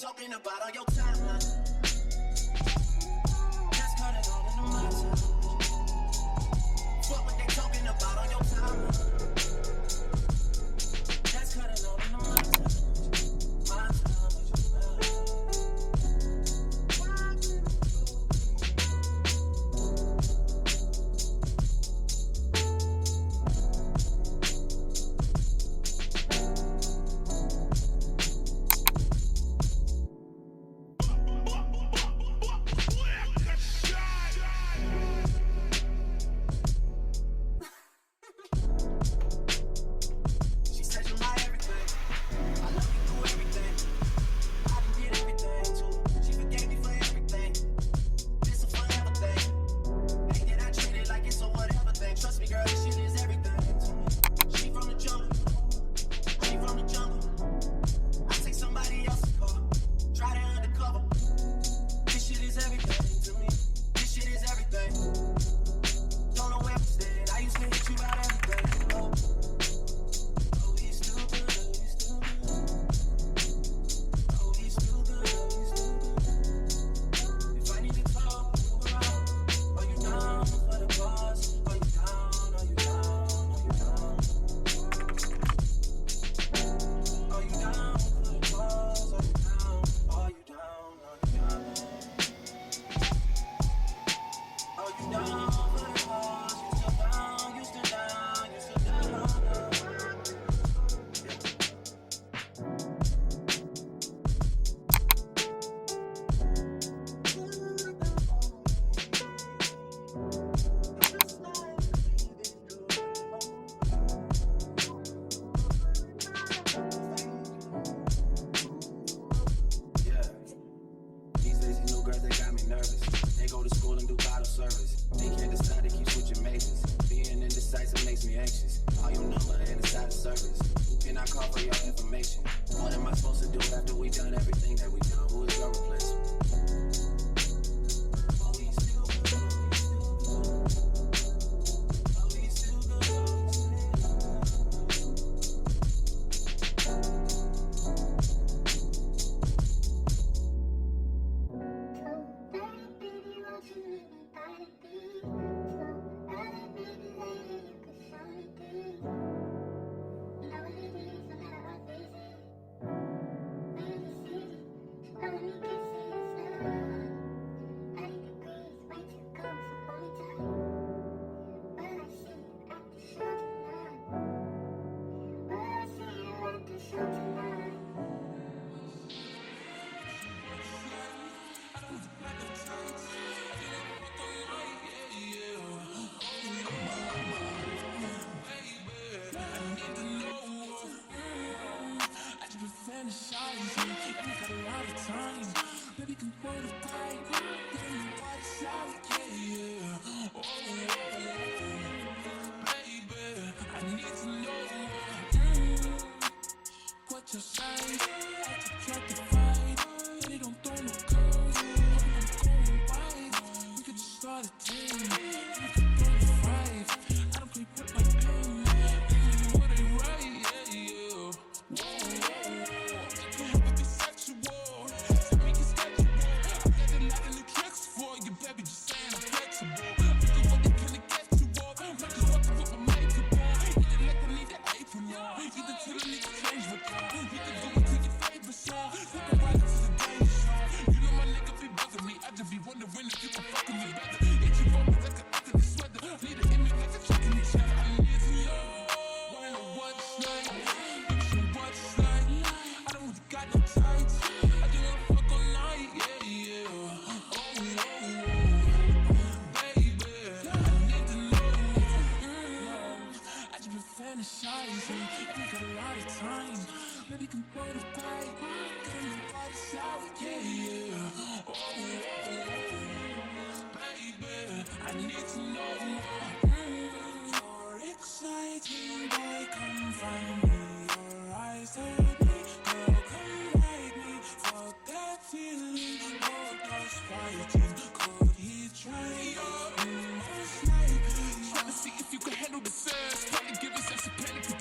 talking about on your timeline. Just cut it all into my time. Fuck what they talking about on your timeline. Just cut it all into my time. My time.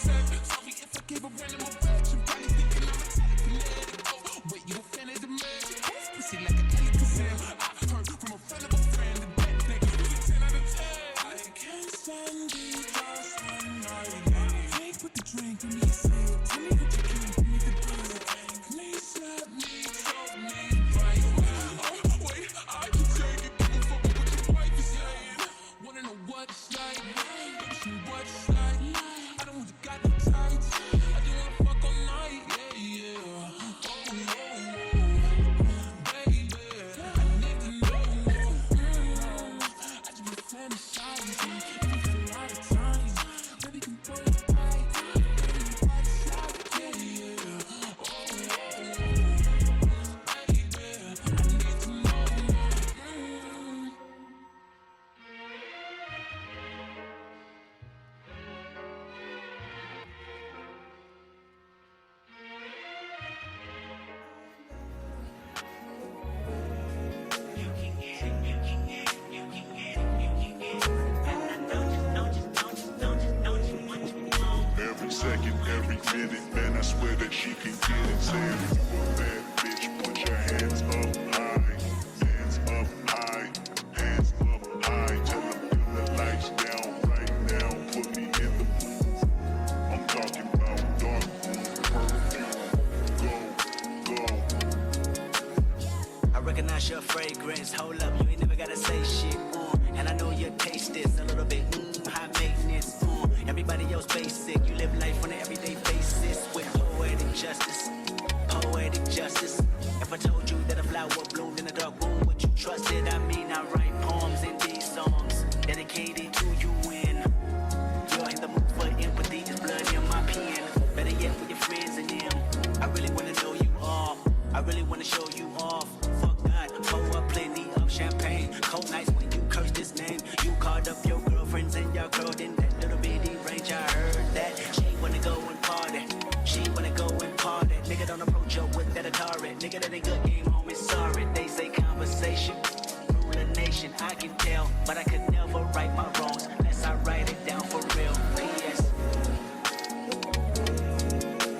Sorry if I gave a random affection, probably thinking I'm a telekinetic. Oh, wait, you a fan of the second, every minute, man, I swear that she can get it. Saying if you a bad bitch, put your hands up high, hands up high, hands up high. Tell them dim the lights down right now, put me in the mood. I'm talking about dark room perfume. Go, go. I recognize your fragrance. Hold up, you ain't never gotta say shit. And I know your taste is a little bit high maintenance. Everybody else basic. You live life on an everyday basis with poetic justice. Poetic justice. If I told you that a flower bloomed in a dark room, would you trust it? I mean, I write poems in these songs dedicated to you. When you're in the mood for empathy, there's blood in my pen. Better yet, for your friends and them. I really wanna know you all. I really wanna show you off. Fuck God, pour up plenty of champagne. Cold nights when you curse this name. You called up your girlfriends and your girl in that little bitty range. I heard that she wanna go and party. She wanna go and party. Nigga, don't approach her with that Atari. Nigga, that ain't good game, homie. Sorry, they say conversation rule a nation. I can tell, but I could never right my wrongs unless I write it down for real. P.S.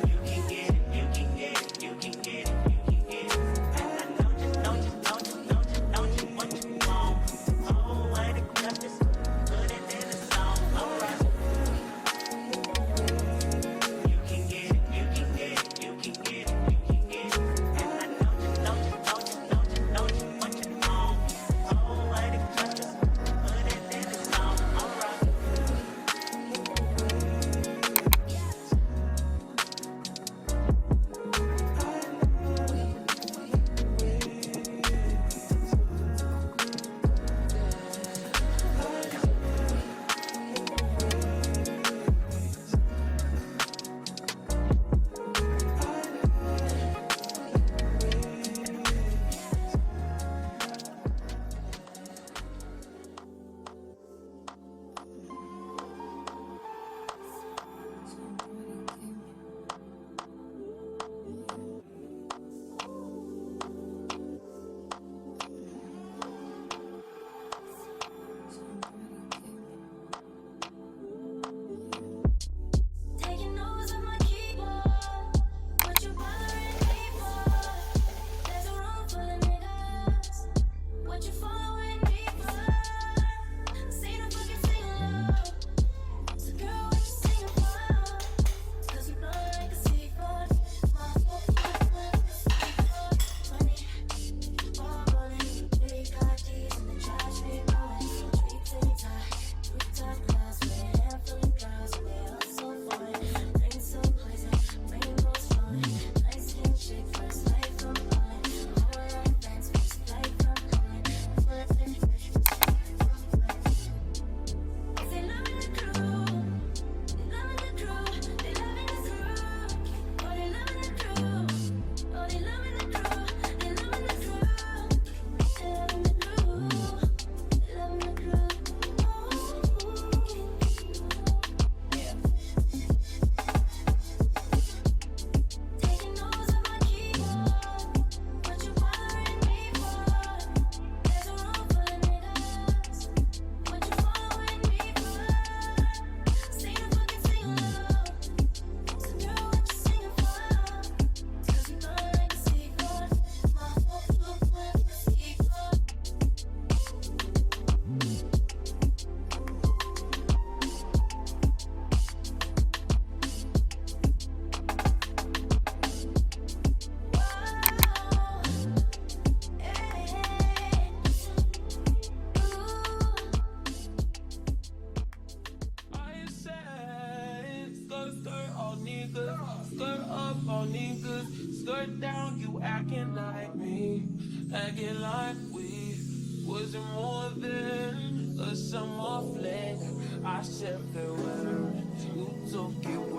You can get it, you can get it, you can get it, you can get it. And I know you what you want. Oh, I got this. Put it in the song, alright. You can get it, you can get it, you can get it, you can get it. And I know you what you want. Oh, I got this. Put it in the song, alright. Taking notes on my keyboard. What you bothering me for? There's a room full of niggas. What you following me for? Say no fucking sing along. So girl, what you singing for? 'Cause you blow like a seagull. My foot, money, all rolling. Really got G's in the trash, we rolling. Streets anytime, rooftop glass, with a handful of girls, and they all so fun. Bring some poison, rainbows falling. Nice skin chick, first light from falling. Whole lot of fans, first light from calling. Flipping fish, from flipping. They loving the crew, they loving the crew, they loving the crew. Oh, they loving the crew, oh, they loving the crew, they loving the crew. They loving the crew, they loving the crew. Taking notes on my keyboard. What you bothering me for? There's a room full of niggas. What you following me for? Say no fucking sing along. So girl, what you singing for? 'Cause you blow like a seagull. My foot, like a seagull. I said, skirt all niggas, skirt up all niggas, skirt down, you acting like me, acting like we wasn't more than a summer fling. I said farewell, you took it